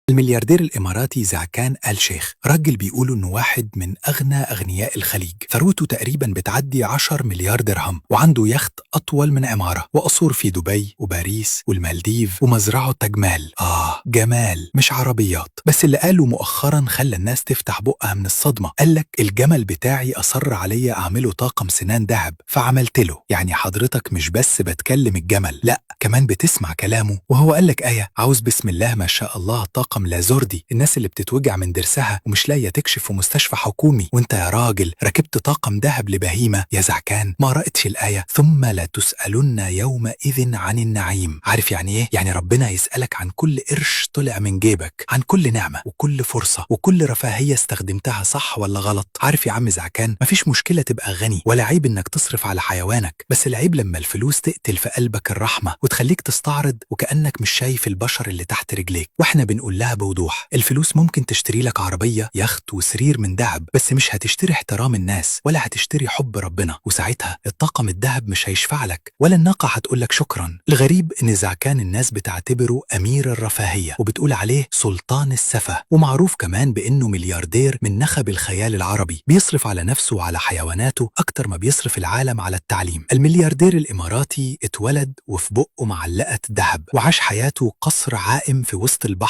الملياردير الإماراتي زعكان آل شيخ راجل بيقولوا إنه واحد من أغنى أغنياء الخليج. ثروته تقريبا بتعدي 10 مليار درهم، وعنده يخت أطول من عمارة، وقصور في دبي وباريس والمالديف ومزرعه تجمال. جمال مش عربيات. بس اللي قاله مؤخرا خلى الناس تفتح بقها من الصدمة. قالك الجمل بتاعي أصر عليا أعمله طاقم سنان ذهب فعملت له. يعني حضرتك مش بس بتكلم الجمل، لا كمان بتسمع كلامه. وهو قالك آية: عاوز بسم الله ما شاء الله طاقم لازوردي. الناس اللي بتتوجع من ضرسها ومش لاقيه تكشف في مستشفى حكومي، وانت يا راجل ركبت طاقم ذهب لبهيمه. يا زعكان، ما قرأتش الآية ثم لا تسألن يومئذ عن النعيم؟ عارف يعني ايه؟ يعني ربنا يسألك عن كل قرش طلع من جيبك، عن كل نعمه وكل فرصه وكل رفاهيه استخدمتها صح ولا غلط. عارف يا عم زعكان، مفيش مشكله تبقى غني ولا عيب انك تصرف على حيوانك، بس العيب لما الفلوس تقتل في قلبك الرحمه وتخليك تستعرض وكأنك مش شايف البشر اللي تحت رجليك. واحنا بنقول لها بوضوح: الفلوس ممكن تشتري لك عربية، يخت وسرير من ذهب، بس مش هتشتري احترام الناس ولا هتشتري حب ربنا. وساعتها الطاقم الذهب مش هيشفع لك ولا الناقة هتقول لك شكرا. الغريب ان زعكان الناس بتعتبره امير الرفاهية وبتقول عليه سلطان السفة، ومعروف كمان بانه ملياردير من نخب الخيال العربي، بيصرف على نفسه وعلى حيواناته اكتر ما بيصرف العالم على التعليم. الملياردير الاماراتي اتولد وفي بقه معلقة ذهب، وعاش حياته قصر عائم في وسط البحر